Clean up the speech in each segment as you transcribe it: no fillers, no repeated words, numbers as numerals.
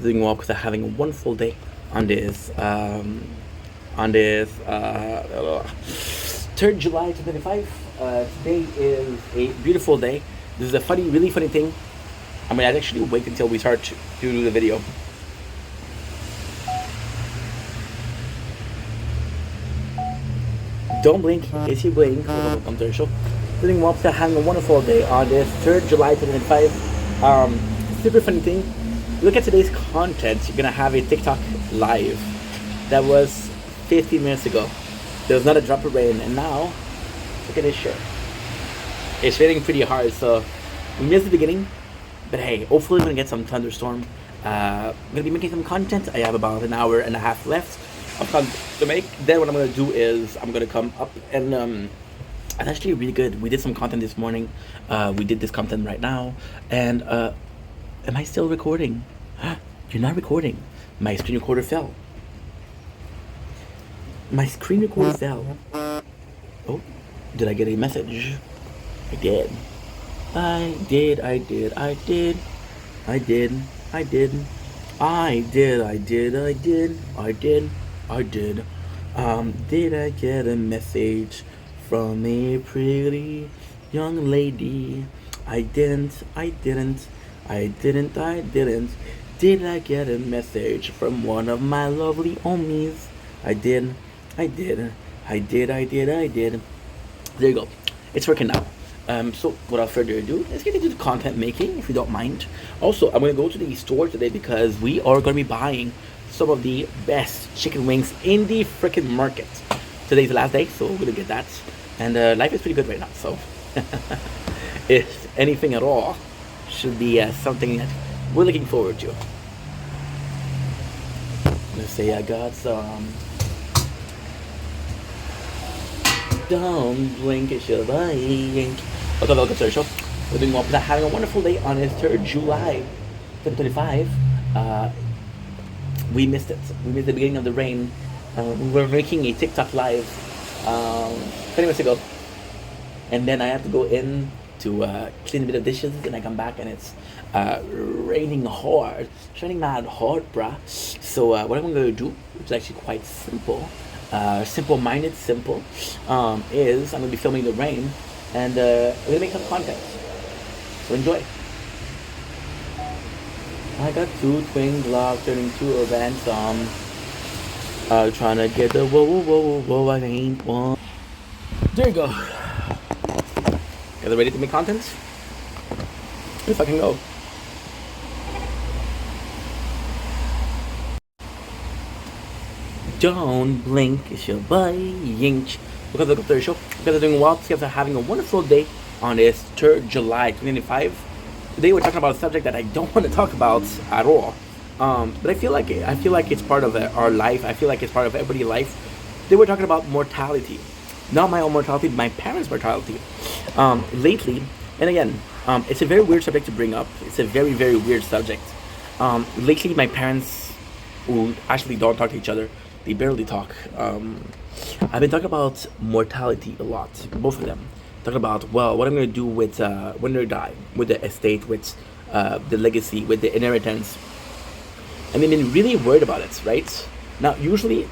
doing well because I'm having a wonderful day on this 3rd July 2025. Today is a beautiful day. This is a really funny thing. I mean, I'd actually wait until we start to do the video. Don't blink. If you blink, I'm very sure. Doing well because I'm having a wonderful day on this 3rd July 2025. Super funny thing. Look at today's content. You're gonna have a TikTok live that was 15 minutes ago. There was not a drop of rain, and now look at this shit. It's raining pretty hard, so we missed the beginning. But hey, hopefully we're gonna get some thunderstorm. I'm gonna be making some content. I have about an hour and a half left of content to make. Then what I'm gonna do is I'm gonna come up and it's actually really good. We did some content this morning. We did this content right now, and am I still recording? You're not recording. My screen recorder fell. My screen recorder fell. Oh, did I get a message? I did. I did. I did. I did. I did. I did. I did. I did. I did. I did. I did. Did I get a message from a pretty young lady? I didn't. I didn't. I didn't. I didn't. Did I get a message from one of my lovely homies? I did. I did. I did. I did. I did. There you go. It's working now. So without further ado, let's get into the content making, if you don't mind. Also, I'm going to go to the store today because we are going to be buying some of the best chicken wings in the freaking market. Today's the last day, so we're going to get that. And life is pretty good right now, so if anything at all, should be something that we're looking forward to. Let's say I got some. Don't blink, it's your blink. Welcome to the show. We're doing well because I'm having a wonderful day on this 3rd July 2025. We missed it. We missed the beginning of the rain. We were making a TikTok live 20 minutes ago. And then I have to go in to clean a bit of dishes, and I come back and it's raining hard. It's raining mad hard, bruh. So what I'm going to do, which is actually quite simple, simple-minded, simple, is I'm going to be filming the rain, and I'm going to make some content. So enjoy. I got 2 twin glocks turning to a ransom. Trying to get the whoa, whoa, whoa, whoa, I ain't one. There you go. Guys ready to make content? Let's fucking go. Don't blink, it's your blink. Welcome to the show. You guys are doing well. You guys are having a wonderful day on this 3rd July 2025. Today we're talking about a subject that I don't want to talk about at all. But I feel like it's part of our life. I feel like it's part of everybody's life. Today we're talking about mortality. Not my own mortality, but my parents' mortality. Lately, and again, it's a very weird subject to bring up. It's a very, very weird subject. Lately, my parents, who actually don't talk to each other, they barely talk. I've been talking about mortality a lot, both of them. Talking about, well, what I'm going to do with when they die, with the estate, with the legacy, with the inheritance. And they've been really worried about it, right? Now, usually,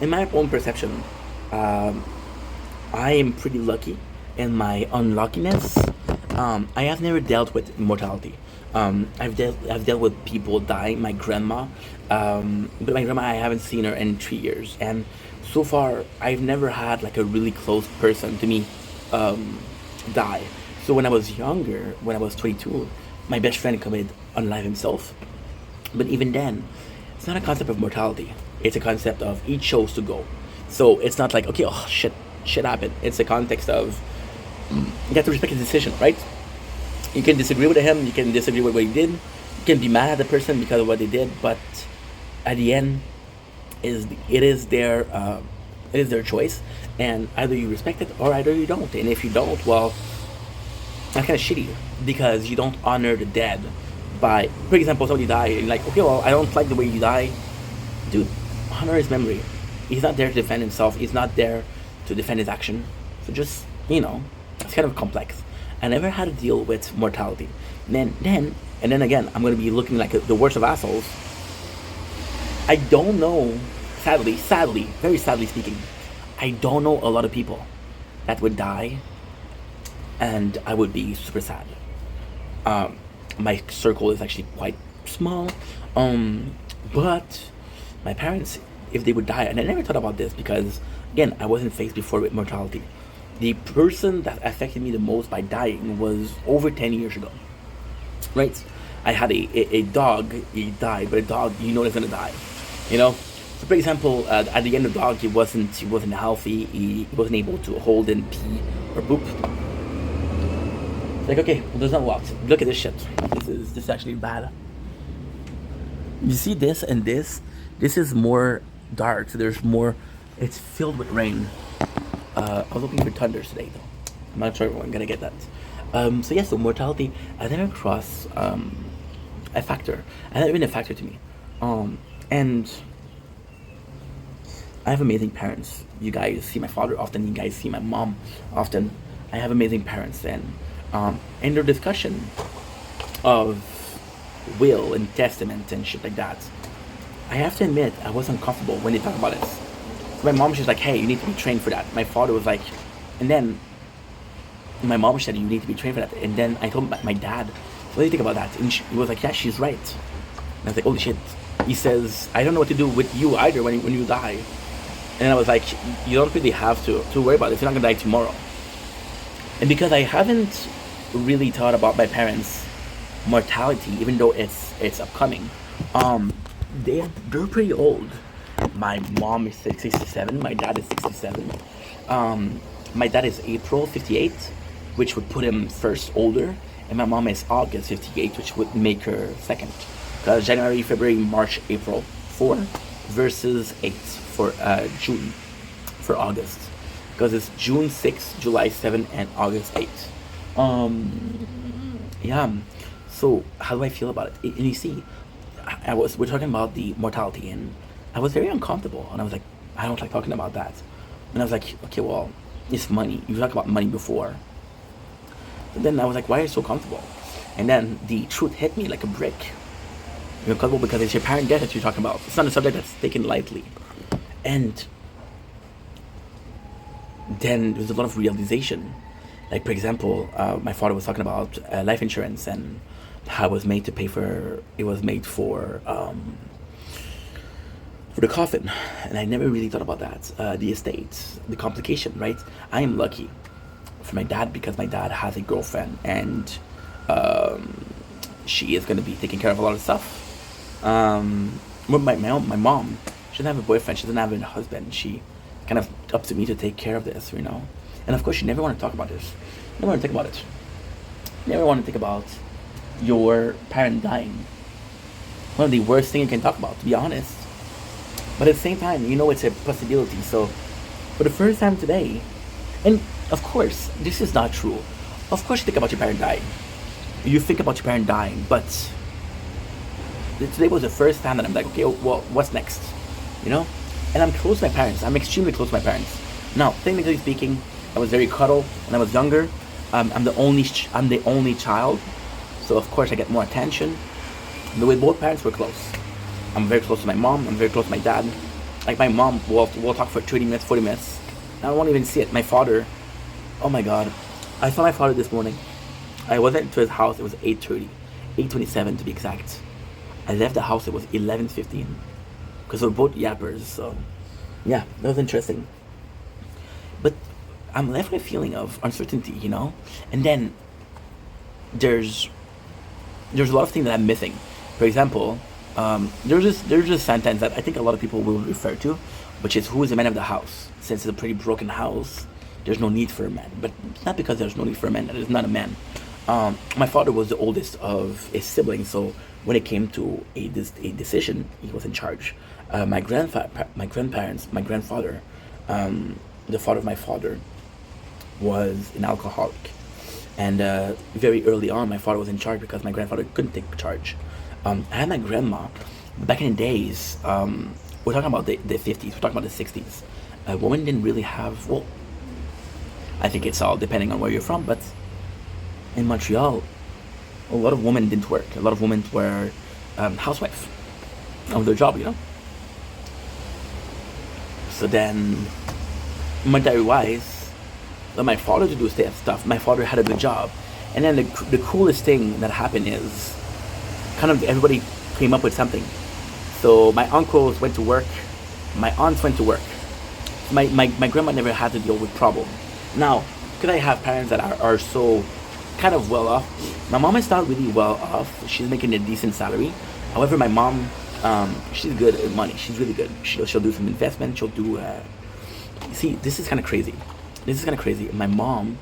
in my own perception, I am pretty lucky in my unluckiness. I have never dealt with mortality. I've dealt with people dying. My grandma, but my grandma, I haven't seen her in 3 years, and so far I've never had like a really close person to me die. So when I was younger, when I was 22, my best friend committed unalive himself. But even then, it's not a concept of mortality. It's a concept of he chose to go. So it's not like, okay, oh shit happened. It's a context of you have to respect his decision, right? You can disagree with him, you can disagree with what he did, you can be mad at the person because of what they did, but at the end, it is their choice, and either you respect it or either you don't. And if you don't, well, that's kind of shitty because you don't honor the dead. By, for example, somebody died, and you're like, okay, well, I don't like the way you die, dude. Honor his memory. He's not there to defend himself. He's not there to defend his action. So just, it's kind of complex. I never had to deal with mortality. And then again, I'm going to be looking like the worst of assholes I don't know, sadly, very sadly speaking, I don't know a lot of people that would die and I would be super sad. Um, my circle is actually quite small, um, but my parents, if they would die, and I never thought about this because, again, I wasn't faced before with mortality. The person that affected me the most by dying was over 10 years ago, right? I had a dog, he died, but a dog, you know, is gonna die, you know? So, for example, at the end, the dog, he wasn't healthy, he wasn't able to hold and pee or poop. Like, okay, well, there's not what. Look at this shit. This is actually bad. You see this and this? This is more dark. So there's more. It's filled with rain. I was looking for thunder today, though. I'm not sure if I'm gonna get that. So yes, so mortality. I never cross a factor. It never been a factor to me. And I have amazing parents. You guys see my father often. You guys see my mom often. I have amazing parents, and in their discussion of will and testament and shit like that, I have to admit I was uncomfortable when they talk about it. So my mom was just like, "Hey, you need to be trained for that." My father was like, and then my mom said, "You need to be trained for that." And then I told my dad, "What do you think about that?" And he was like, "Yeah, she's right." And I was like, "Holy shit!" He says, "I don't know what to do with you either when you die." And I was like, "You don't really have to worry about it. You're not gonna die tomorrow." And because I haven't really thought about my parents' mortality, even though it's upcoming, they're pretty old. My mom is 67. My dad is 67. My dad is April 58, which would put him first older, and my mom is August 58, which would make her second. Because January, February, March, April 4 versus 8 for June for August. Because it's June 6th, July 7th, and August 8th. Yeah. So how do I feel about it? And you see, we're talking about the mortality, and I was very uncomfortable, and I was like, I don't like talking about that. And I was like, okay, well, it's money. You talked about money before. But then I was like, why are you so comfortable? And then the truth hit me like a brick. You're comfortable because it's your parent death that you're talking about. It's not a subject that's taken lightly. And then there's a lot of realization. Like, for example, my father was talking about life insurance and how it was made to pay for, it was made for the coffin. And I never really thought about that. The estate, the complication, right? I am lucky for my dad because my dad has a girlfriend, and she is going to be taking care of a lot of stuff. With my mom, she doesn't have a boyfriend, she doesn't have a husband. She kind of up to me to take care of this, you know. And of course, you never want to talk about this. Never want to think about it. Never want to think about your parent dying. One of the worst things you can talk about, to be honest. But at the same time, you know it's a possibility. So, for the first time today, and of course, this is not true. Of course, you think about your parent dying. You think about your parent dying, but today was the first time that I'm like, okay, well, what's next? You know? And I'm close to my parents. I'm extremely close to my parents. Now, technically speaking, I was very cuddle when I was younger. I'm the only child, so of course I get more attention. The way both parents were close. I'm very close to my mom. I'm very close to my dad. Like my mom, we'll talk for 30 minutes, 40 minutes. I won't even see it. My father, oh my god, I saw my father this morning. I wasn't to his house. It was 8:30, 8:27 to be exact. I left the house. It was 11:15 because we're both yappers. So yeah, that was interesting. But I'm left with a feeling of uncertainty, you know. And then there's a lot of things that I'm missing. For example, there's this sentence that I think a lot of people will refer to, which is, "Who is the man of the house?" Since it's a pretty broken house, there's no need for a man. But it's not because there's no need for a man that is not a man. My father was the oldest of his siblings, so when it came to a decision, he was in charge. My grandparents, my grandfather, the father of my father, was an alcoholic, and very early on, my father was in charge because my grandfather couldn't take charge. I had my grandma. Back in the days, we're talking about the 50s. We're talking about the 60s. Women didn't really have. Well, I think it's all depending on where you're from, but in Montreal, a lot of women didn't work. A lot of women were housewives of their job, you know. So then, monetary wise, let my father to do stuff. My father had a good job, and then the coolest thing that happened is, kind of everybody came up with something. So my uncles went to work, my aunts went to work. My grandma never had to deal with problem. Now, could I have parents that are so kind of well off? My mom is not really well off. She's making a decent salary. However, my mom, she's good at money. She's really good. She'll do some investment. She'll do. See, this is kind of crazy. This is kind of crazy. My mom,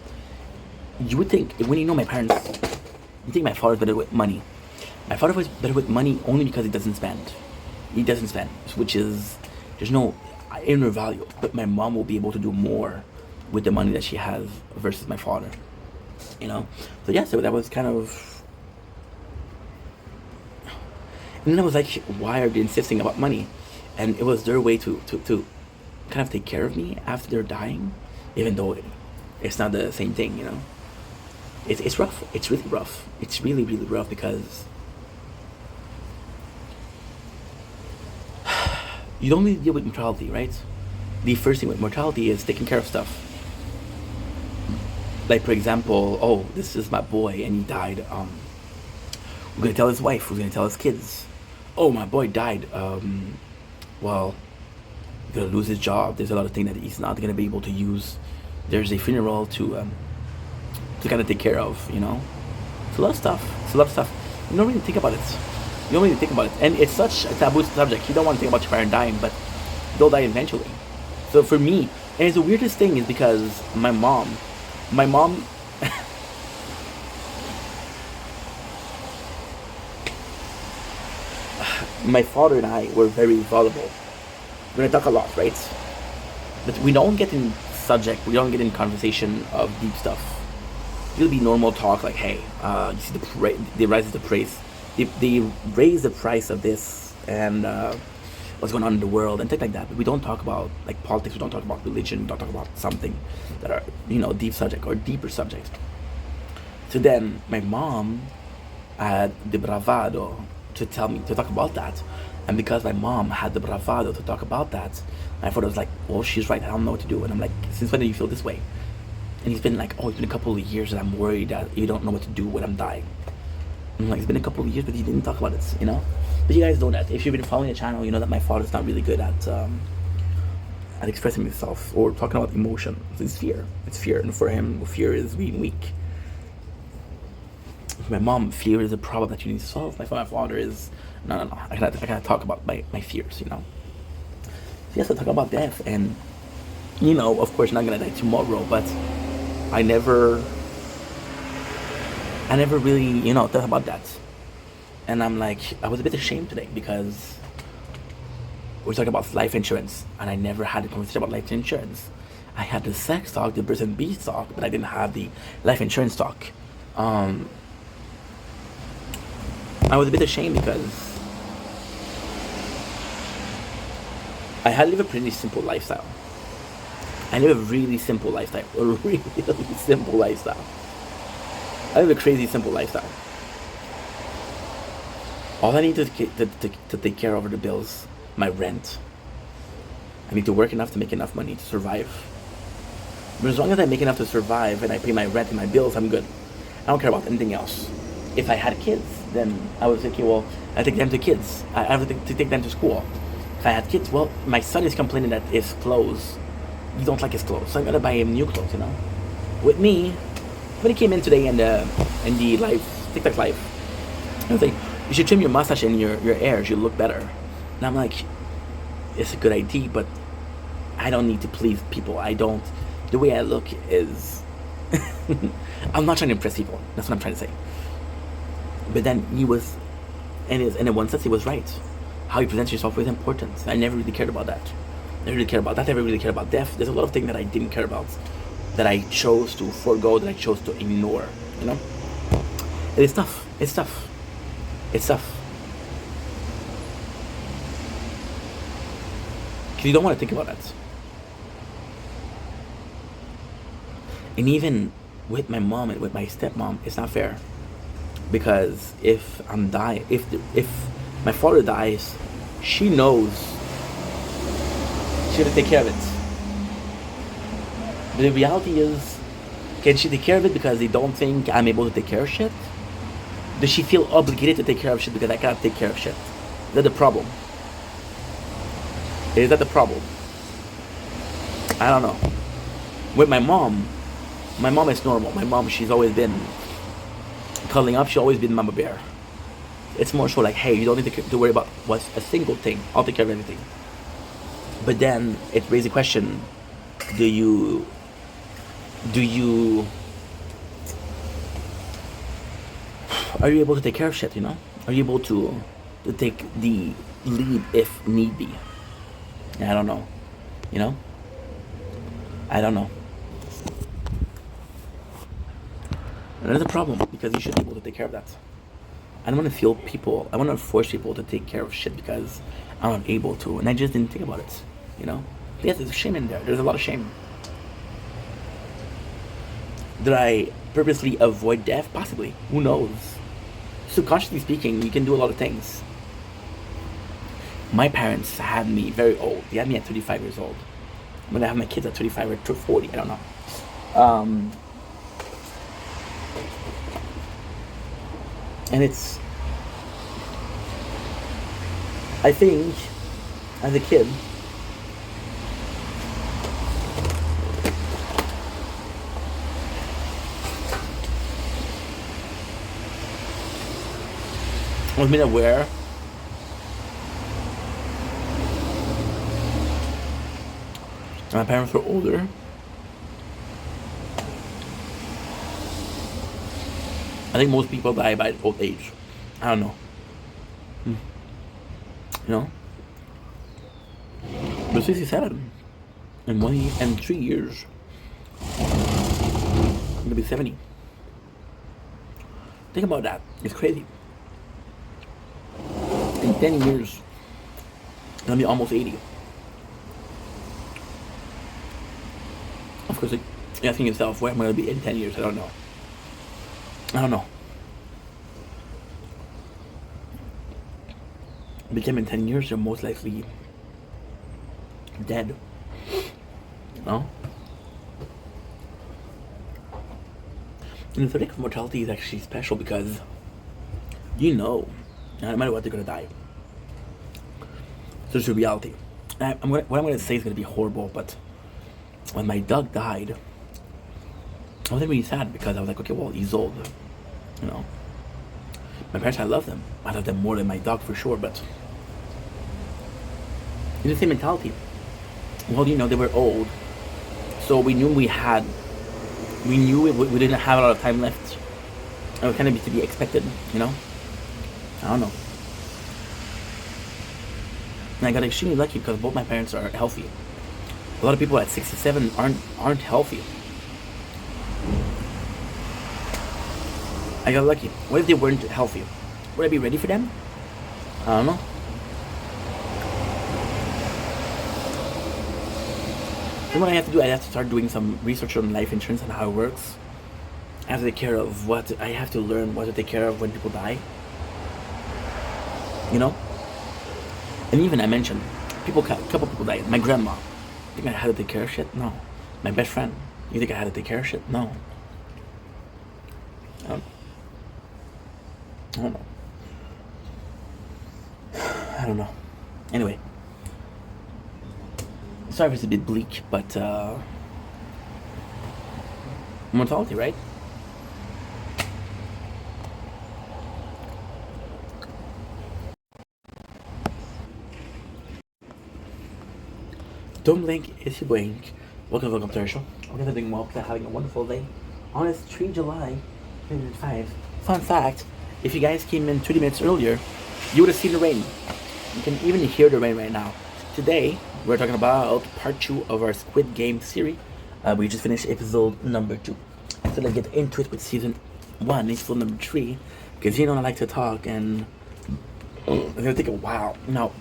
you would think when you know my parents, you think my father's better with money. My father was better with money only because he doesn't spend. He doesn't spend, which is there's no inner value. But my mom will be able to do more with the money that she has versus my father. You know, so yeah, so that was kind of. And then I was like, why are they insisting about money? And it was their way to kind of take care of me after they're dying, even though it's not the same thing, you know. It's rough. It's really rough. It's really, really rough because you don't really deal with mortality, right? The first thing with mortality is taking care of stuff. Like, for example, oh, this is my boy and he died. We're gonna tell his wife, we're gonna tell his kids. Oh, my boy died. Well, he's gonna lose his job. There's a lot of things that he's not gonna be able to use. There's a funeral to kind of take care of, you know. It's a lot of stuff. It's a lot of stuff. You don't really think about it. You don't really think about it, and it's such a taboo subject. You don't want to think about your parent dying, but they'll die eventually. So for me, and it's the weirdest thing is because my mom, my father and I were very vulnerable. We're gonna talk a lot, right? But we don't get in subject. We don't get in conversation of deep stuff. It'll be normal talk like, hey, you see they raise the price. They raise the price of this and what's going on in the world and things like that. But we don't talk about like politics. We don't talk about religion. We don't talk about something that are, you know, deep subject or deeper subject. So then my mom had the bravado to talk about that, and because my mom had the bravado to talk about that, my father was like, well, she's right, I don't know what to do. And I'm like, since when do you feel this way? And he's been like, oh, it's been a couple of years and I'm worried that you don't know what to do when I'm dying. And I'm like, it's been a couple of years, but he didn't talk about it, you know. But you guys know that if you've been following the channel, you know that my father's not really good at expressing himself or talking about emotion. It's fear. It's fear, and for him, fear is being weak. For my mom, fear is a problem that you need to solve. My father is no. I gotta talk about my fears, you know. So yes, I talk about death, and you know, of course, not gonna die tomorrow, but I never really, you know, thought about that. And I'm like, I was a bit ashamed today because we're talking about life insurance, and I never had a conversation about life insurance. I had the sex talk, the person B talk, but I didn't have the life insurance talk. I was a bit ashamed because I had lived a pretty simple lifestyle. I live a really simple lifestyle. A really simple lifestyle. I live a crazy simple lifestyle. All I need to take care of are the bills, my rent. I need to work enough to make enough money to survive. But as long as I make enough to survive and I pay my rent and my bills, I'm good. I don't care about anything else. If I had kids, then I would say, okay, well, I take them to kids. I have to take them to school. If I had kids, well, my son is complaining that his clothes, he don't like his clothes, so I'm gonna buy him new clothes, you know. With me, when he came in today in the live TikTok live, I was like, you should trim your mustache and your hair, you look better. And I'm like, it's a good idea, but I don't need to please people. The way I look is, I'm not trying to impress people. That's what I'm trying to say. But then he was, and in one sense he was right. How you present yourself is important. I never really cared about that. I never really cared about that. I never really cared about death. There's a lot of things that I didn't care about, that I chose to forego, that I chose to ignore. You know, and it's tough. It's tough. It's tough. Because you don't want to think about that. And even with my mom and with my stepmom, it's not fair. Because if I'm dying, if my father dies, she knows She gonna take care of it. But the reality is, can she take care of it because they don't think I'm able to take care of shit? Does she feel obligated to take care of shit because I can't take care of shit? Is that the problem? Is that the problem? I don't know. With my mom is normal. My mom, she's always been cuddling up. She's always been mama bear. It's more so like, hey, you don't need to worry about what's a single thing. I'll take care of everything. But then it raises the question: do you are you able to take care of shit? You know, are you able to take the lead if need be? I don't know. You know, I don't know. And that's a problem because you should be able to take care of that. I don't want to feel people. I want to force people to take care of shit because I'm not able to, and I just didn't think about it. You know, yes, there's shame in there. There's a lot of shame. Did I purposely avoid death? Possibly. Who knows? Subconsciously speaking, you can do a lot of things. My parents had me very old. They had me at 35 years old. I'm gonna have my kids at 35 or 40. I don't know. And it's, I think, as a kid, I was made aware my parents were older. I think most people die by old age. I don't know. You know? But 67 in 1 year and 3 years. I'm gonna be 70. Think about that. It's crazy. In 10 years, I'm gonna be almost 80. Of course, like, you're asking yourself, where am I gonna be in 10 years? I don't know. I don't know. Become in 10 years, you're most likely dead. No? And the verdict of mortality is actually special because you know, no matter what, they're gonna die. So it's a reality. What I'm gonna say is gonna be horrible, but when my dog died, I wasn't really sad because I was like, okay, well, he's old. You know, my parents, I love them. I love them more than my dog for sure, but it's the same mentality. Well, you know, they were old, so we knew we didn't have a lot of time left. It was kind of to be expected, you know. I don't know. And I got extremely lucky because both my parents are healthy. A lot of people at 67 aren't healthy. I got lucky. What if they weren't healthy? Would I be ready for them? I don't know. Then what I have to do, I have to start doing some research on life insurance and how it works. I have to take care of what I have to learn, what to take care of when people die. You know? And even I mentioned, a couple people died. My grandma. You think I had to take care of shit? No. My best friend. You think I had to take care of shit? No. I don't know. I don't know. Anyway. Sorry if it's a bit bleak, but mortality, right? Don't blink, it's your blink. Welcome to our show. We're gonna doing well because having a wonderful day on this 3 July 2005. Fun fact, if you guys came in 30 minutes earlier, you would have seen the rain. You can even hear the rain right now. Today, we're talking about part 2 of our Squid Game series. We just finished episode number 2. So let's get into it with season 1, episode number 3. Because you know I like to talk and it's gonna take a while. Now,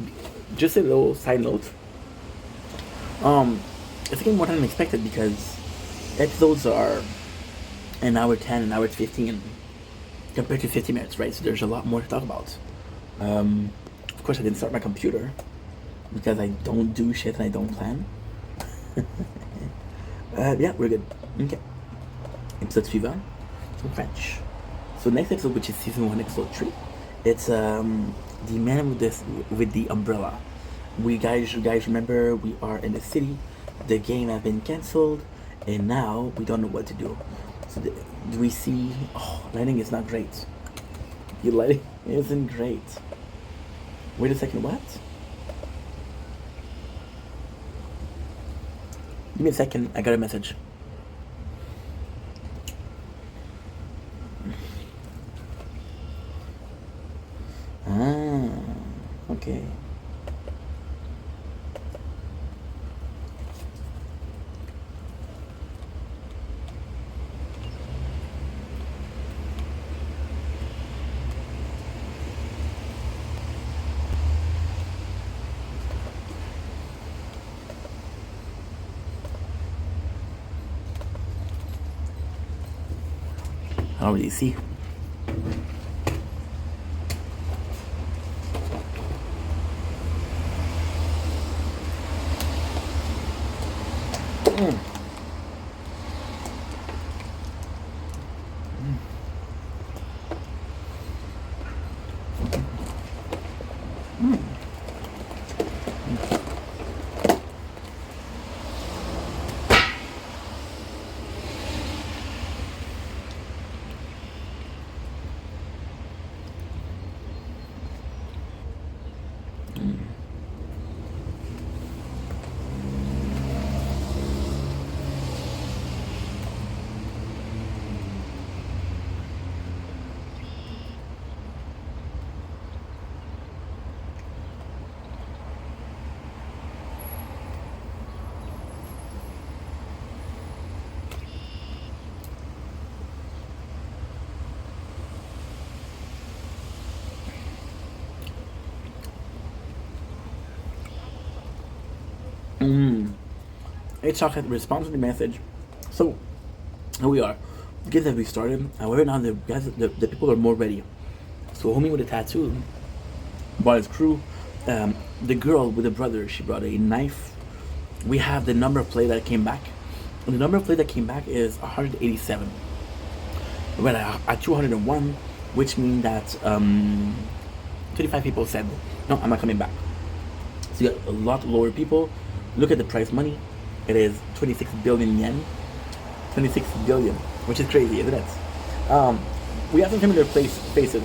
just a little side note. It's taking more time than expected because episodes are an hour 10, an hour 15 compared to 50 minutes, right? So there's a lot more to talk about. Of course, I didn't start my computer because I don't do shit and I don't plan. Yeah, we're good. Okay. Episode suivant, in French. So next episode, which is season 1, episode 3, it's the man with the umbrella. You guys remember we are in the city. The game has been cancelled, and now we don't know what to do. So do we see? Oh, lighting is not great. The lighting isn't great. Wait a second. What? Give me a second. I got a message. Ah, okay. I don't really see. Hey Chocolate, responds to the message. So here we are. Guess that we started. However, now the people are more ready. So homie with a tattoo brought his crew. The girl with the brother, she brought a knife. We have the number of play that came back. And the number of play that came back is 187. We're at 201, which means that 25 people said, no, I'm not coming back. So you got a lot lower people. Look at the prize money. It is 26 billion yen. 26 billion, which is crazy, isn't it? We have some familiar faces.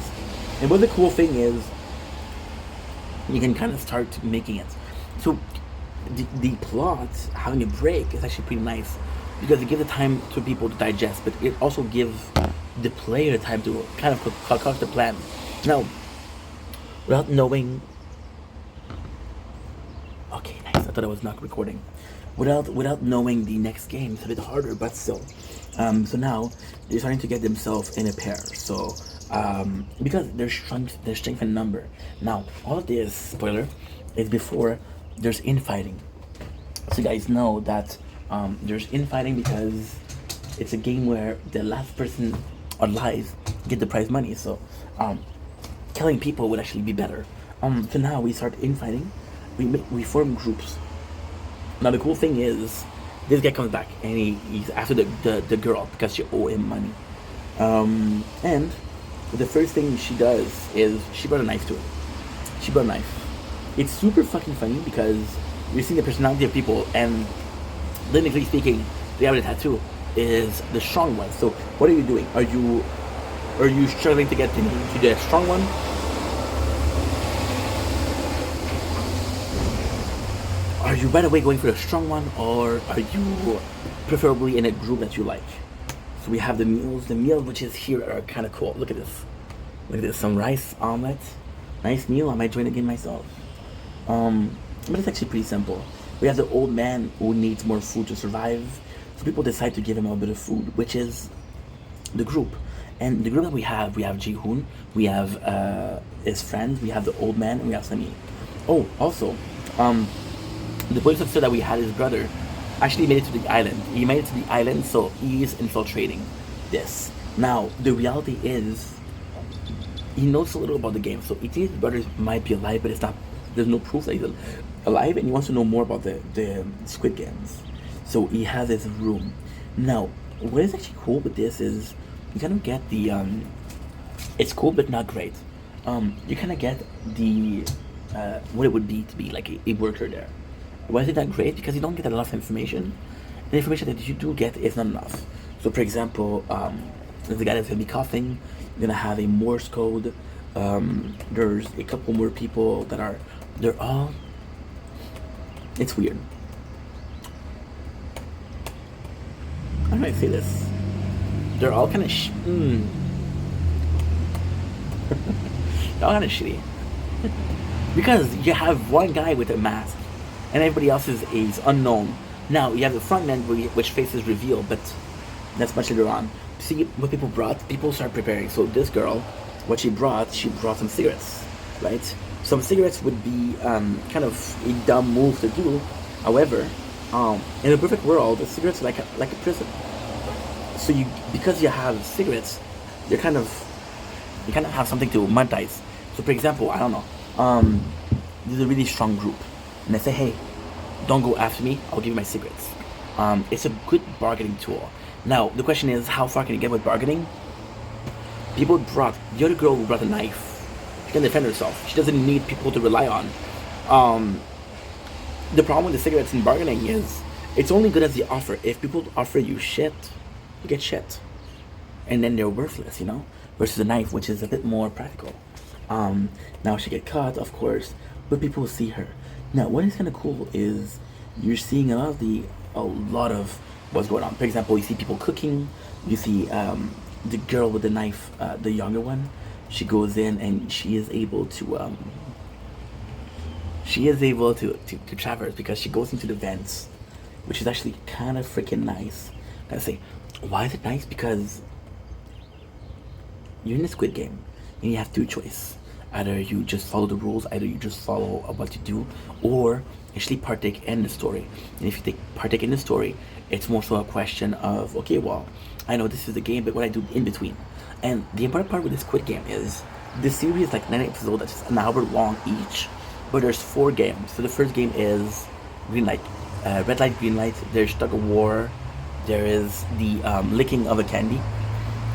And what the cool thing is, you can kind of start making it. So the plot, having a break, is actually pretty nice because it gives the time to people to digest, but it also gives the player time to kind of concoct the plan. Now, without knowing... Okay, nice. I thought I was not recording. Without knowing the next game, it's a bit harder, but still. So now they're starting to get themselves in a pair. So because their strength in number. Now all of this, spoiler, is before there's infighting. So you guys know that there's infighting because it's a game where the last person alive get the prize money. So killing people would actually be better. So now we start infighting. We form groups. Now the cool thing is, this guy comes back and he's after the girl because she owe him money. And the first thing she does is she brought a knife to it. She brought a knife. It's super fucking funny because you're seeing the personality of people, and clinically speaking, the guy with a tattoo is the strong one. So what are you doing? Are you struggling to get to the strong one? Are you right away going for the strong one, or are you preferably in a group that you like? So we have the meals. The meals which is here are kind of cool. Look at this. Look at this. Some rice omelet. Nice meal. I might join the game myself. But it's actually pretty simple. We have the old man who needs more food to survive. So people decide to give him a bit of food, which is the group. And the group that we have Ji-hoon, we have his friends, we have the old man, and we have Sunny. Oh, also, the police officer that we had, his brother, actually made it to the island. He made it to the island, so he's infiltrating this. Now, the reality is, he knows a little about the game, so he thinks his brother might be alive, but it's not there's no proof that he's alive, and he wants to know more about the Squid Games. So he has his room. Now, what is actually cool with this is you kind of get the it's cool but not great. You kind of get the what it would be to be like a worker there. Why is it not great? Because you don't get a lot of information. The information that you do get is not enough. So, for example, the guy that's gonna be coughing, you're gonna have a Morse code. There's a couple more people that are. They're all. It's weird. How do I say this? They're all kind of. They're all kind of shitty. Because you have one guy with a mask, and everybody else is unknown. Now you have the front end which faces reveal, but that's much later on. See what people brought. People start preparing. So this girl, what she brought some cigarettes, right? Some cigarettes would be kind of a dumb move to do. However, in a perfect world, the cigarettes are like a prison. So because you have cigarettes, you kind of have something to monetize. So for example, I don't know, there's a really strong group, and they say, hey, don't go after me, I'll give you my cigarettes. It's a good bargaining tool. Now, the question is, how far can you get with bargaining? The other girl who brought a knife, she can defend herself. She doesn't need people to rely on. The problem with the cigarettes in bargaining is, it's only good as the offer. If people offer you shit, you get shit. And then they're worthless, versus a knife, which is a bit more practical. Now she get caught, of course, but people will see her. Now, what is kind of cool is you're seeing a lot of what's going on. For example, you see people cooking. You see the girl with the knife, the younger one. She goes in and she is able to traverse because she goes into the vents, which is actually kind of freaking nice. I say, why is it nice? Because you're in a Squid Game and you have two choices. Either you just follow the rules, either you just follow what you do, or actually partake in the story. And if you partake in the story, it's more so a question of, okay, well, I know this is the game, but what I do in between. And the important part with this Squid Game is this series is like 9 episodes, that's just an hour long each, but there's 4 games. So the first game is green light, red light, green light. There's tug of war. There is the licking of a candy,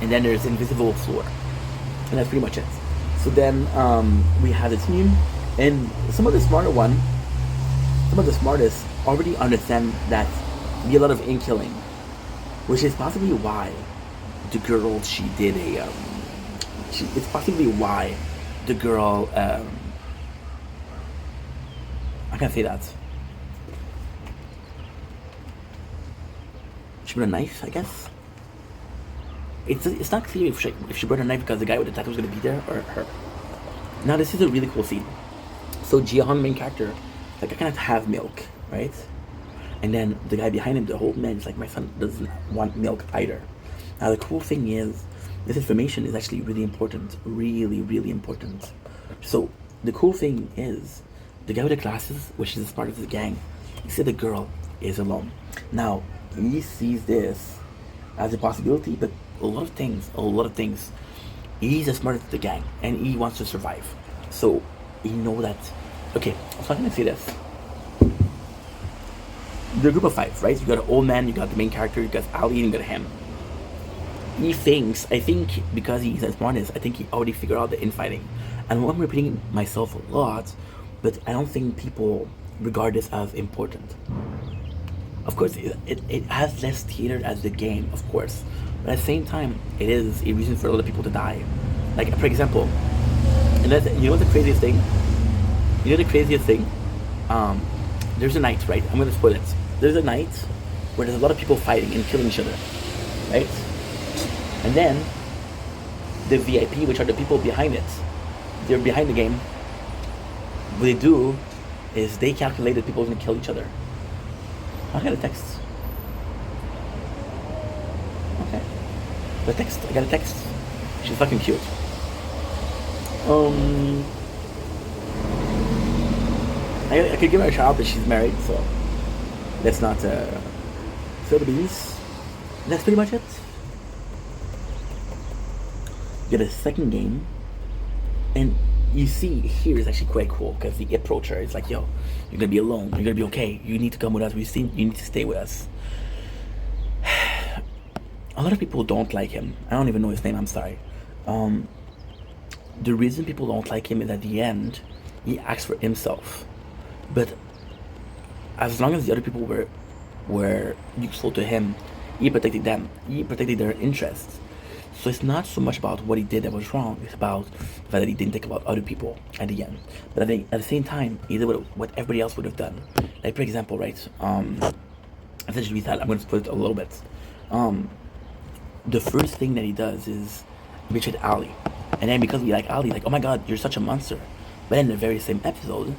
and then there's invisible floor, and that's pretty much it. So then we have the team, and some of the smartest already understand that be a lot of ink killing, which is possibly why the girl it's possibly why the girl I can't say that. She brought a knife, I guess. It's not clear if she brought a knife because the guy with the tattoo was going to be there, or her. Now, this is a really cool scene. So, Ji-Hong, main character, like, I cannot have milk, right? And then the guy behind him, the old man, is like, my son doesn't want milk either. Now, the cool thing is, this information is actually really important. Really, really important. So, the cool thing is, the guy with the glasses, which is part of the gang, he said the girl is alone. Now, he sees this as a possibility, but a lot of things, he's the smartest of the gang, and he wants to survive. So, you know that, okay, so I'm gonna say this. They're a group of 5, right? You got an old man, you got the main character, you got Ali, and you got him. I think because he's the smartest, I think he already figured out the infighting. And I'm repeating myself a lot, but I don't think people regard this as important. Of course, it has less theater as the game, of course. But at the same time, it is a reason for a lot of people to die. Like, for example, and you know the craziest thing? There's a night, right? I'm going to spoil it. There's a night where there's a lot of people fighting and killing each other, right? And then, the VIP, which are the people behind it, they're behind the game. What they do is they calculate that people are going to kill each other. I got a text. Okay. I got a text. She's fucking cute. I could give her a shout out, but she's married, so let's not spill the beans. That's pretty much it. Get a second game, and you see here is actually quite cool because the approach her is like, yo, you're gonna be alone, you're gonna be okay, you need to come with us, you need to stay with us. A lot of people don't like him. I don't even know his name, I'm sorry. The reason people don't like him is at the end he acts for himself, but as long as the other people were useful to him, he protected them, he protected their interests. So it's not so much about what he did that was wrong, it's about the fact that he didn't think about other people at the end. But I think at the same time, he did what everybody else would have done. Like, for example, right, essentially that, I'm going to split it a little bit. The first thing that he does is he betrayed Ali. And then because we like Ali, like, oh my god, you're such a monster. But in the very same episode,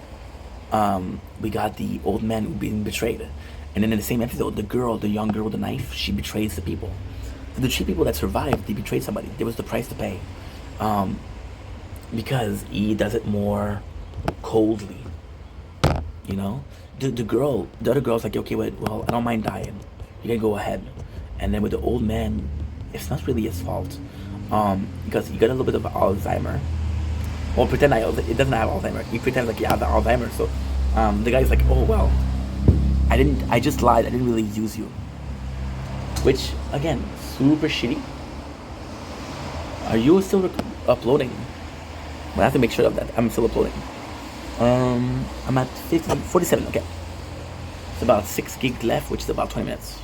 we got the old man being betrayed. And then in the same episode, the young girl with the knife, she betrays the people. So the 3 people that survived, they betrayed somebody. There was the price to pay. Because he does it more coldly. You know? The other girl's like, okay, well, I don't mind dying. You can go ahead. And then with the old man, it's not really his fault. Because he got a little bit of Alzheimer. Well, it doesn't have Alzheimer. He pretends like he has the Alzheimer. So the guy's like, oh, well, I just lied. I didn't really use you. Which, again, super shitty. Are you still uploading? I have to make sure of that. I'm still uploading. I'm at 47, okay. It's about 6 gigs left, which is about 20 minutes.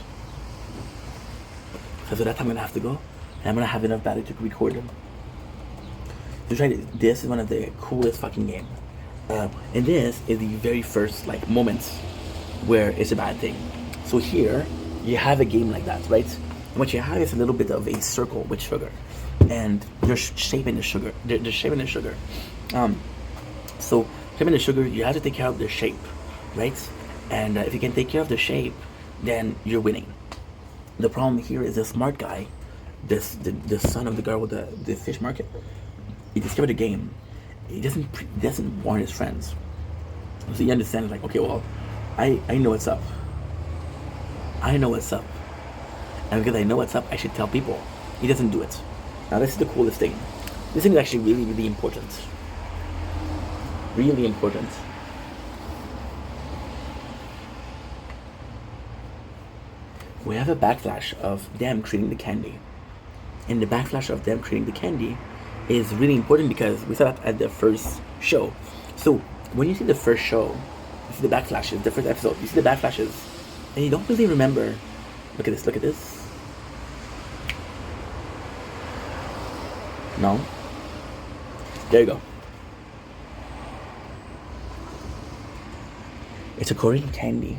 So that's I'm gonna have to go. And I'm gonna have enough battery to record them. So this is one of the coolest fucking games. And this is the very first moments where it's a bad thing. So here, you have a game like that, right? And what you have is a little bit of a circle with sugar. And you're shaping the sugar. They're shaping the sugar. So shaping the sugar, you have to take care of the shape, right? And if you can take care of the shape, then you're winning. The problem here is the smart guy, the son of the girl with the fish market. He discovered the game. He doesn't warn his friends. So he understands, like, okay, well, I know what's up. I know what's up. And because I know what's up, I should tell people. He doesn't do it. Now, this is the coolest thing. This thing is actually really, really important. Really important. We have a backflash of them creating the candy. And the backflash of them creating the candy is really important because we saw that at the first show. So, when you see the first show, you see the backflashes, the first episode, you see the backflashes, and you don't really remember. Look at this, look at this. No. There you go. It's a Korean candy.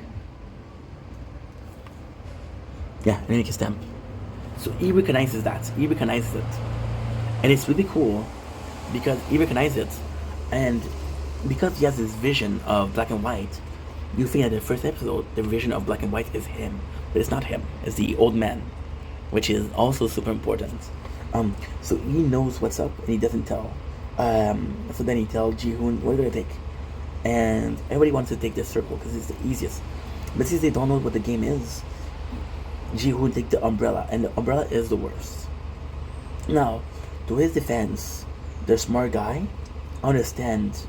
Yeah, and then you can stamp. So he recognizes that. He recognizes it. And it's really cool because he recognizes it. And because he has this vision of black and white, you think that in the first episode, the vision of black and white is him. But it's not him. It's the old man, which is also super important. So he knows what's up and he doesn't tell. So then he tells Ji-hoon, what are you going to take? And everybody wants to take this circle because it's the easiest. But since they don't know what the game is, Ji-hoon take the umbrella, and the umbrella is the worst. Now, to his defense, the smart guy understands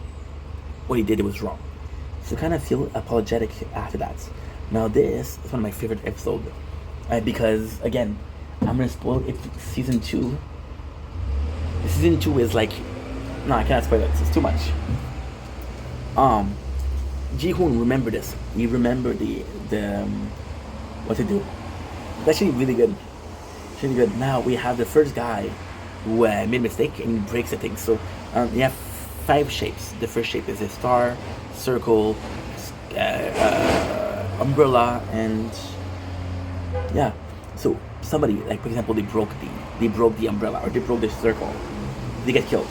what he did was wrong. So kind of feel apologetic after that. Now this is one of my favorite episodes. Because, again, I'm going to spoil it. Season 2. Season 2 is like... No, I cannot spoil it. It's too much. Ji-hoon remember this. He remembered the what to do. It's actually really good. It's really good. Now we have the first guy who made a mistake and he breaks the thing. So you have 5 shapes. The first shape is a star, circle, umbrella, and yeah. So somebody, like for example, they broke the umbrella or they broke the circle. They get killed.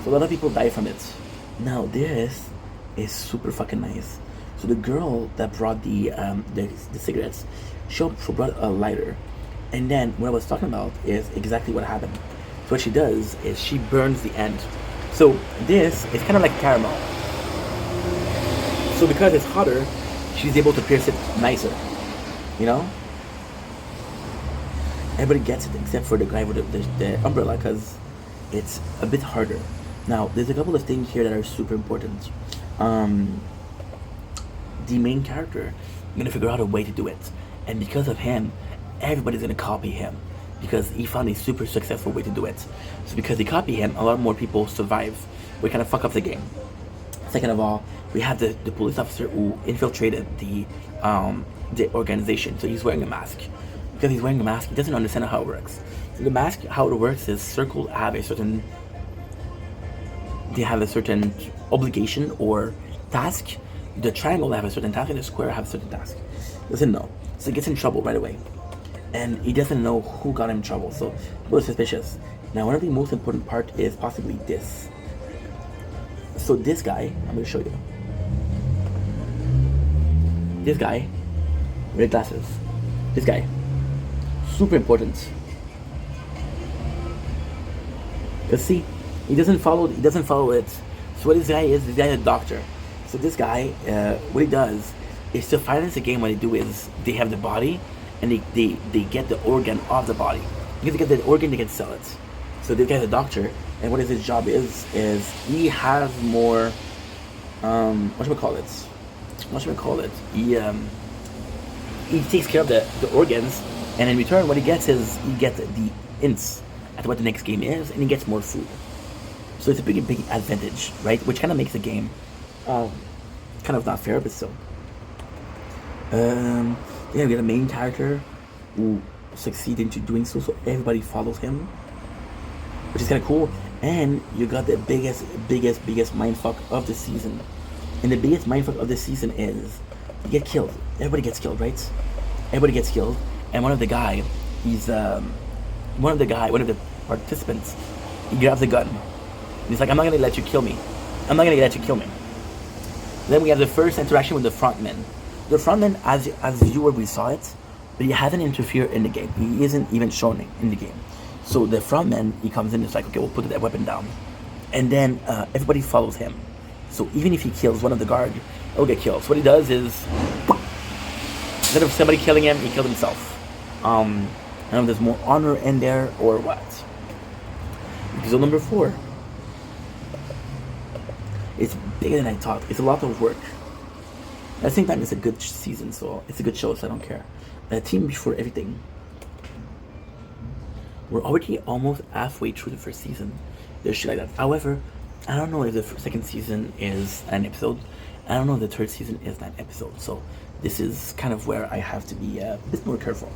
So a lot of people die from it. Now this is super fucking nice. So the girl that brought the cigarettes, she brought a lighter, and then what I was talking about is exactly what happened. So what she does is she burns the end. So this is kind of like caramel. So because it's hotter, she's able to pierce it nicer. You know? Everybody gets it except for the guy with the umbrella because it's a bit harder. Now, there's a couple of things here that are super important. Um, the main character gonna figure out a way to do it, and because of him, everybody's gonna copy him because he found a super successful way to do it. So because they copy him, a lot more people survive. We kind of fuck up the game. Second of all, we have the police officer who infiltrated the organization. So he's wearing a mask. Because he's wearing a mask, he doesn't understand how it works. So the mask, how it works is circle have a certain they have a certain obligation or task. The triangle have a certain task and the square have a certain task. Doesn't know. So he gets in trouble right away. And he doesn't know who got him in trouble. So people are suspicious. Now one of the most important part is possibly this. So this guy, I'm gonna show you. This guy, red glasses. This guy. Super important. Cause see, he doesn't follow it. So what this guy is a doctor. So this guy, what he does is to finance the game. What they do is they have the body, and they get the organ of the body. Because they get the organ, they can sell it. So this guy's a doctor, and what his job is he has more. What should we call it? He takes care of the organs, and in return, what he gets is he gets the ints at what the next game is, and he gets more food. So it's a big advantage, right? Which kind of makes the game kind of not fair, but still. Yeah, we got a main character who succeeds into doing so everybody follows him, which is kind of cool. And you got the biggest mindfuck of the season. And the biggest mindfuck of the season is you get killed. Everybody gets killed, right? Everybody gets killed. And one of the participants, he grabs a gun. He's like, I'm not gonna let you kill me. Then we have the first interaction with the frontman. The frontman, as viewer, we saw it, but he hasn't interfered in the game. He isn't even shown in the game. So the frontman, he comes in, it's like, okay, we'll put that weapon down. And then everybody follows him. So even if he kills one of the guard, he'll get killed. So what he does is, instead of somebody killing him, he killed himself. I don't know if there's more honor in there or what. Episode number 4. It's bigger than I thought. It's a lot of work. At the same time, it's a good season, so it's a good show, so I don't care. Team before everything. We're already almost halfway through the first season. There's shit like that. However, I don't know if the second season is an episode. I don't know if the third season is an episode. So this is kind of where I have to be a bit more careful.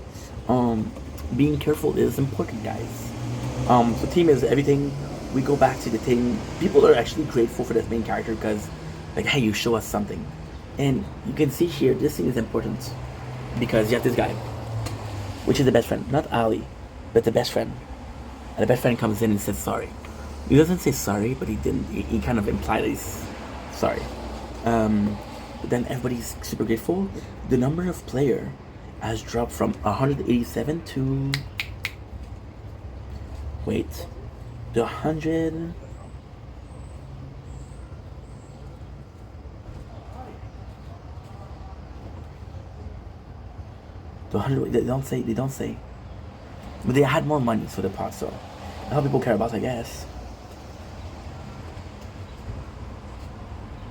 Being careful is important, guys. So team is everything. We go back to the thing. People are actually grateful for this main character because, like, hey, you show us something. And you can see here, this thing is important because you have this guy, which is the best friend. Not Ali, but the best friend. And the best friend comes in and says sorry. He doesn't say sorry, but he didn't. He kind of implied that he's sorry. But then everybody's super grateful. The number of player has dropped from 187 to... Wait. The 100... The 100... They don't say. But they had more money, so they thought so. That's how people care about, I guess.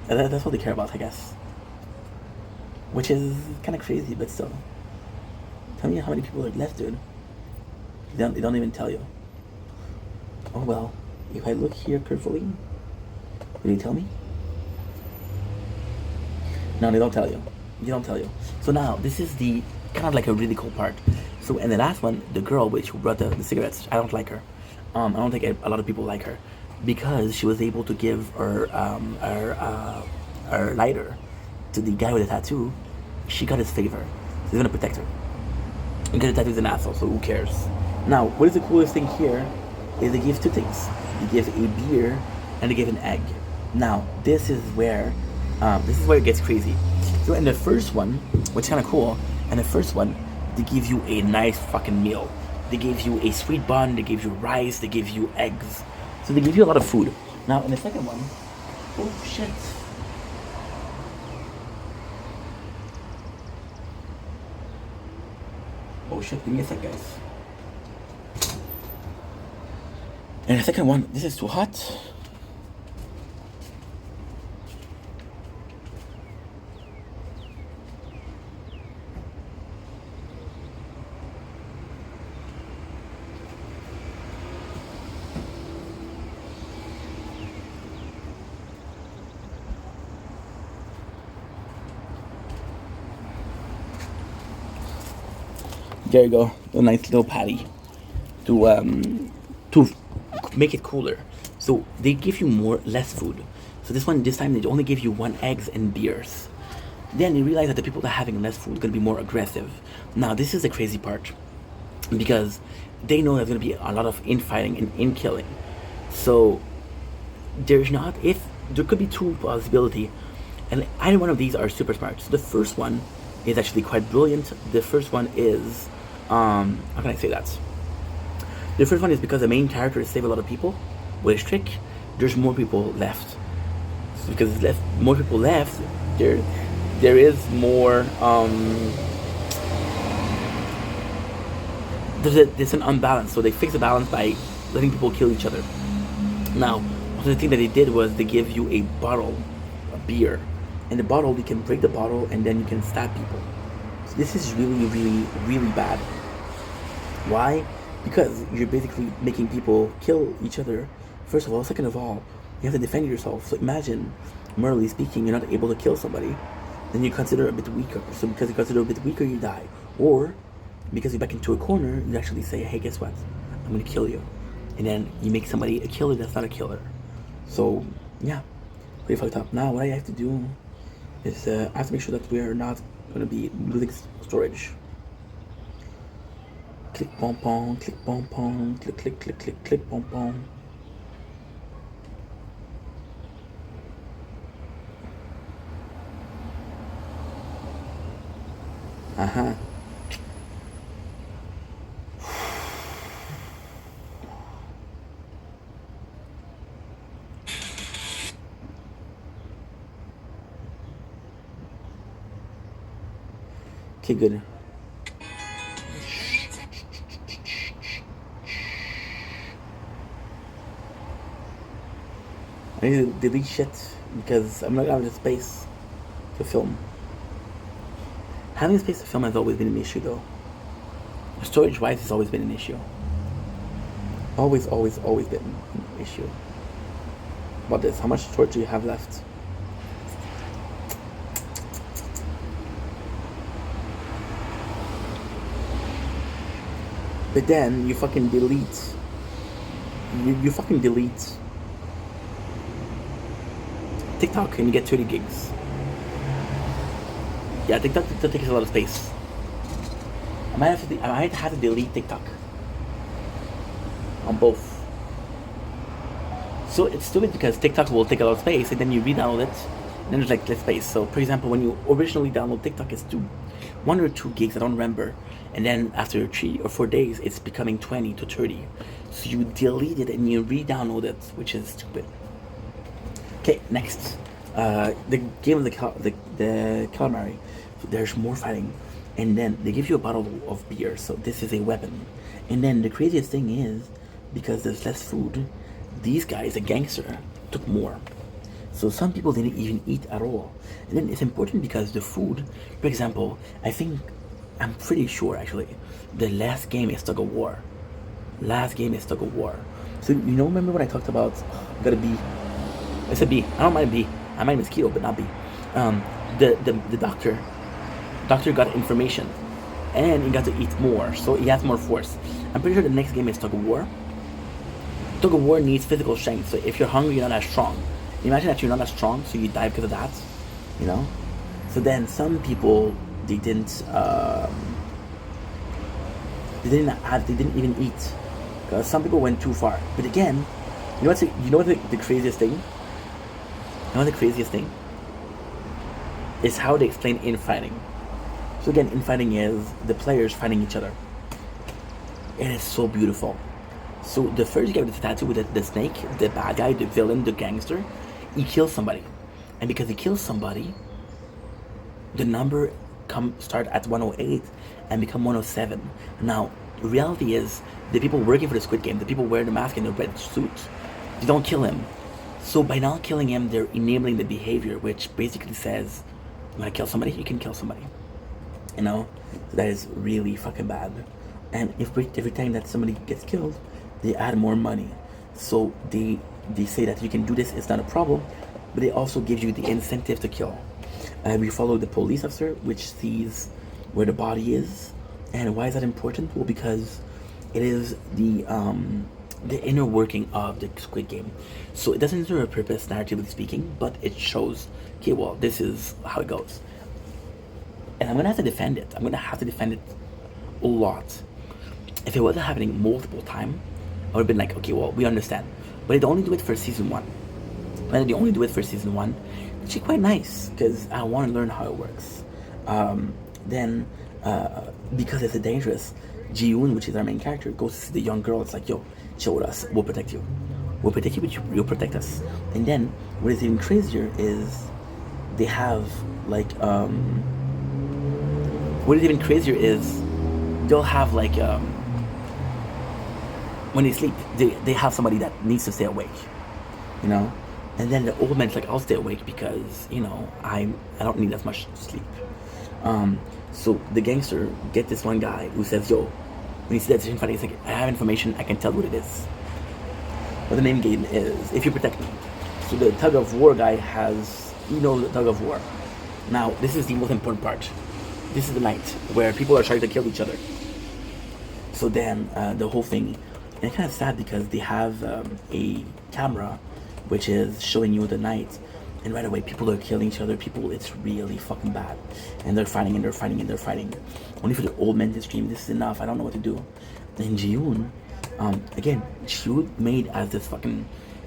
That's what they care about, I guess. Which is kind of crazy, but still. Tell me how many people are left, dude. They don't even tell you. Oh well. If I look here carefully, will they tell me? No, they don't tell you. They don't tell you. So now, this is the kind of like a really cool part. So in the last one, the girl which brought the cigarettes, I don't like her. I don't think a lot of people like her because she was able to give her lighter to the guy with the tattoo. She got his favor. So he's gonna protect her. Because the tattoo's an asshole, so who cares? Now, what is the coolest thing here is they give two things. They give a beer and they give an egg. Now, this is where it gets crazy. So in the first one, which is kind of cool, in the first one, they give you a nice fucking meal. They give you a sweet bun, they give you rice, they give you eggs. So they give you a lot of food. Now, in the second one, oh shit. Oh shit, give me a sec, guys. And the second one, this is too hot. There you go, a nice little patty to make it cooler. So they give you less food. So this time they only give you one eggs and beers. Then they realize that the people that are having less food are gonna be more aggressive. Now this is the crazy part, because they know there's gonna be a lot of infighting and in-killing. So there's not if there could be two possibility, and either one of these are super smart. So the first one is actually quite brilliant. The first one is how can I say that? The first one is because the main character save a lot of people with his trick. There's more people left. So because there's more people left, there is more. There's an unbalance. So they fix the balance by letting people kill each other. Now, the thing that they did was they give you a bottle, a beer, and the bottle you can break the bottle and then you can stab people. So this is really, really, really bad. Why? Because you're basically making people kill each other. First of all, second of all, you have to defend yourself. So imagine, morally speaking, you're not able to kill somebody, then you consider a bit weaker. So because you consider a bit weaker, you die. Or because you're back into a corner, you actually say, hey, guess what? I'm gonna kill you. And then you make somebody a killer that's not a killer. So yeah, pretty fucked up. Now what I have to do is I have to make sure that we are not gonna be losing storage. Click pom pom, click pom pom, click click click click click pom pom. Uh-huh. Okay, good. I need to delete shit because I'm not gonna have the space to film. Having space to film has always been an issue though. Storage wise has always been an issue. Always been an issue. About this, how much storage do you have left? But then you fucking delete. You fucking delete TikTok and you get 30 gigs. Yeah, TikTok takes a lot of space. I might have to delete TikTok on both. So it's stupid because TikTok will take a lot of space and then you re-download it and then there's like less space. So for example, when you originally download TikTok, it's 1 or 2 gigs, I don't remember. And then after 3 or 4 days, it's becoming 20 to 30. So you delete it and you re-download it, which is stupid. Okay, next. The game of the calamari. So there's more fighting. And then they give you a bottle of beer. So this is a weapon. And then the craziest thing is, because there's less food, these guys, a gangster, took more. So some people didn't even eat at all. And then it's important because the food, for example, I'm pretty sure actually, the last game is Tug of War. So remember when I talked about, got a B? I said B. I don't mind B. I mind mosquito, but not B. The doctor got information, and he got to eat more, so he has more force. I'm pretty sure the next game is Tug of War. Tug of War needs physical strength, so if you're hungry, you're not as strong. Imagine that you're not as strong, so you die because of that, So then some people, they didn't even eat, because some people went too far. But again, you know what the craziest thing? Is how they explain infighting. So again, infighting is the players fighting each other. It is so beautiful. So the first guy with the tattoo with the snake, the bad guy, the villain, the gangster, he kills somebody. And because he kills somebody, the number start at 108 and become 107. Now, the reality is, the people working for the Squid Game, the people wearing the mask and the red suit, they don't kill him. So by not killing him, they're enabling the behavior, which basically says, you want to kill somebody, you can kill somebody. So that is really fucking bad. And every time that somebody gets killed, they add more money. So they say that you can do this, it's not a problem, but they also give you the incentive to kill. We follow the police officer, which sees where the body is, And why is that important? Well, because it is the inner working of the Squid Game. So it doesn't serve a purpose, narratively speaking, but it shows, okay, well, this is how it goes. And I'm gonna have to defend it. I'm gonna have to defend it a lot. If it wasn't happening multiple times, I would have been like, okay, well, we understand. But they only do it for season one. When they only do it for season one, it's actually quite nice because I want to learn how it works. Then, because it's a dangerous, Ji-yoon, which is our main character, goes to see the young girl. It's like, yo, chill with us. We'll protect you. We'll protect you, but you'll protect us. And then, what is even crazier is they have like, what is even crazier is they'll have like, when they sleep, they have somebody that needs to stay awake, you know? And then the old man's like, I'll stay awake because, you know, I don't need as much sleep. So the gangster get this one guy who says, yo, when he sees that decision fighting, he's like, I have information, I can tell what it is. What the name game is, If You Protect Me. So the tug of war guy has, you know, the tug of war. Now, this is the most important part. This is the night where people are trying to kill each other. So then the whole thing, and it's kind of sad because they have a camera which is showing you the night, and right away people are killing each other. People, it's really fucking bad, and they're fighting and they're fighting and they're fighting. Only for the old men to stream, this is enough. I don't know what to do. And Ji-yoon, again, Ji-yoon made as this fucking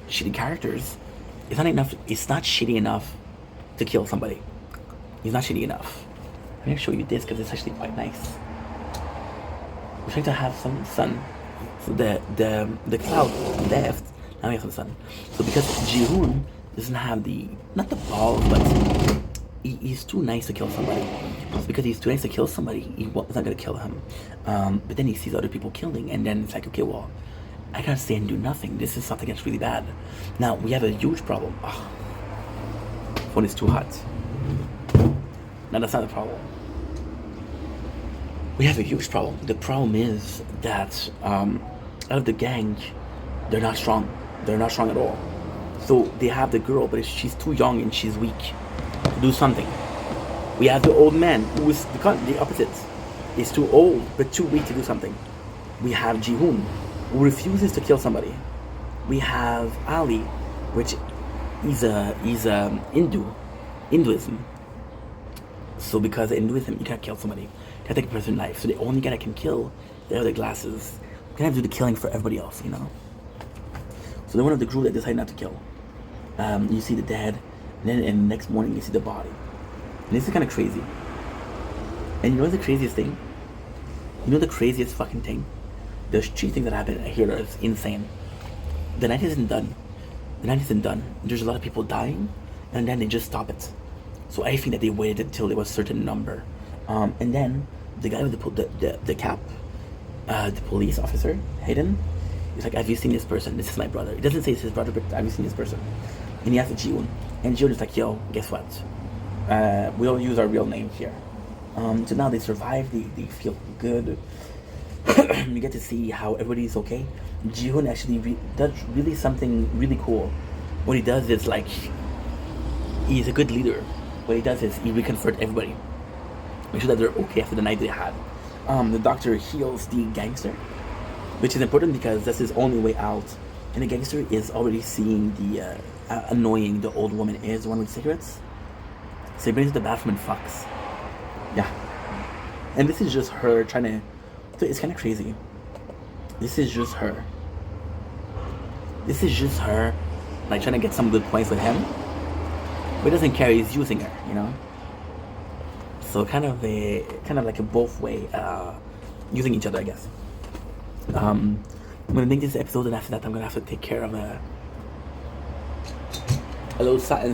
shitty characters. It's not enough. It's not shitty enough to kill somebody. He's not shitty enough. I'm gonna show you this because it's actually quite nice. We're trying to have some sun. So the cloud left. Now we have some sun. So because Ji-hoon doesn't have not the balls, but he's too nice to kill somebody. So because he's too nice to kill somebody, he's not gonna kill him. But then he sees other people killing, and then it's like, okay, well, I gotta stay and do nothing. This is something that's really bad. Now we have a huge problem. Oh, phone is too hot. No, that's not the problem. We have a huge problem. The problem is that out of the gang, they're not strong. They're not strong at all. So they have the girl, but she's too young and she's weak to do something. We have the old man, who is the opposite. He's too old, but too weak to do something. We have Ji-hoon, who refuses to kill somebody. We have Ali, which he's Hinduism. So because of Hinduism, you can't kill somebody. You can't take a person's life. So the only guy that can kill, they have the glasses. You can have to do the killing for everybody else, you know? So they're one of the crew that decide not to kill. You see the dead, and then the next morning you see the body. And this is kind of crazy. And you know the craziest thing? You know the craziest fucking thing? There's three things that happen here that is insane. The night isn't done. The night isn't done. There's a lot of people dying, and then they just stop it. So I think that they waited until there was a certain number. And then the guy with the cap, the police officer, Hayden, he's like, have you seen this person? This is my brother. He doesn't say it's his brother, but have you seen this person? And he asks Ji-hoon. And Ji-hoon is like, yo, guess what? We don't use our real name here. So now they survive, they feel good. You get to see how everybody's okay. Ji-hoon actually does really something really cool. What he does is like, he's a good leader. What he does is he reconfort everybody. Make sure that they're okay after the night they had. The doctor heals the gangster, which is important because that's his only way out. And the gangster is already seeing the annoying the old woman is, the one with cigarettes. So he brings her to the bathroom and fucks. Yeah. And this is just her trying to... So it's kind of crazy. This is just her. This is just her, like, trying to get some good points with him. But he doesn't care, he's using her, you know? So kind of like a both way, using each other, I guess. I'm gonna make this episode, and after that I'm gonna have to take care of a little satin.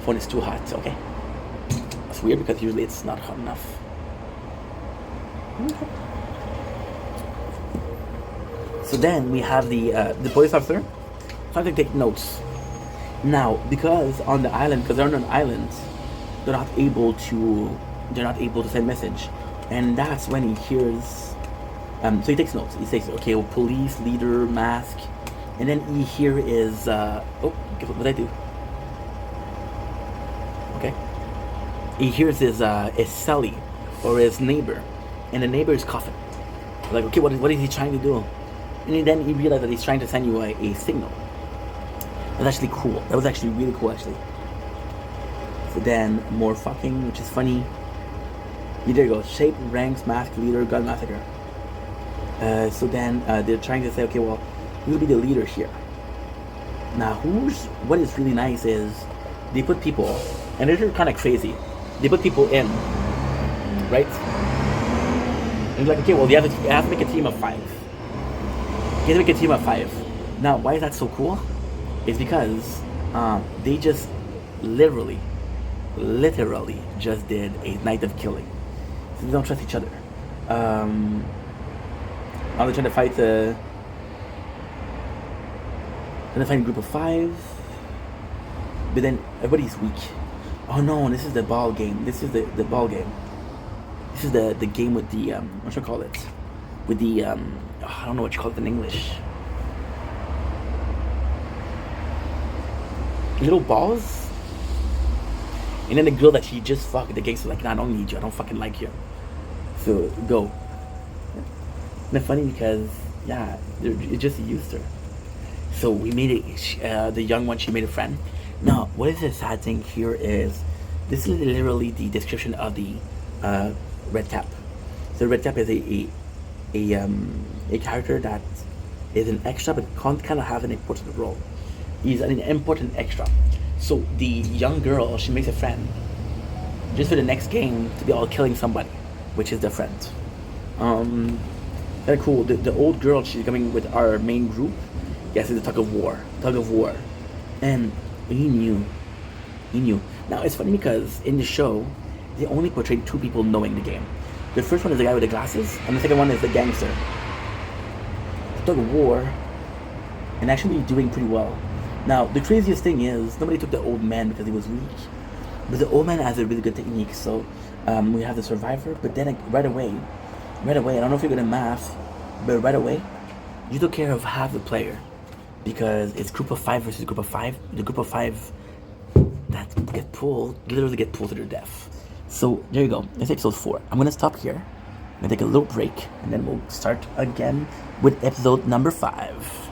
Phone is too hot, okay? That's weird because usually it's not hot enough. Okay. So then we have the police officer trying to take notes. Now, because on the island, because they're on an island, they're not able to send message, and that's when he hears. So he takes notes. He says, "Okay, well, police leader mask," and then he hear is what did I do? he hears his celly or his neighbor, and the neighbor is coughing. Like, okay, what is he trying to do? And then he realized that he's trying to send you a signal. That's actually cool. That was actually really cool, actually. So then, more fucking, which is funny. There you go. Shape, ranks, mask, leader, gun massacre. So then, they're trying to say, okay, well, you'll be the leader here. Now, what is really nice is, they put people, and they're kind of crazy. They put people in, right? And you're like, okay, well, you have to make a team of 5. You have to make a team of 5. Now, why is that so cool? It's because they just literally just did a night of killing. So they don't trust each other. Now they're trying to fight a group of 5. But then everybody's weak. Oh no, this is the ball game. This is the ball game. This is the game with the what should I call it? With the I don't know what you call it in English. Little balls. And then the girl that she just fucked, the gangster's like, nah, I don't need you. I don't fucking like you. So go. And it's funny because it just used her. So we made it. The young one, she made a friend. Now, what is the sad thing here is, this is literally the description of the Red Cap. So Red Cap is a character that is an extra, but kind of have an important role. He's an important extra. So the young girl, she makes a friend just for the next game to be all killing somebody, which is their friend. Very cool. The old girl, she's coming with our main group. Yes, it's a tug of war. And he knew. Now it's funny because in the show, they only portrayed 2 people knowing the game. The first one is the guy with the glasses, and the second one is the gangster. Tug of war, and actually doing pretty well. Now the craziest thing is, nobody took the old man because he was weak, but the old man has a really good technique. So we have the survivor, but then right away, I don't know if you're good at math, but right away, you took care of half the player. Because it's group of 5 versus group of 5. The group of 5 that literally get pulled to their death. So there you go. That's episode 4. I'm gonna stop here. I'm gonna take a little break, and then we'll start again with episode number 5.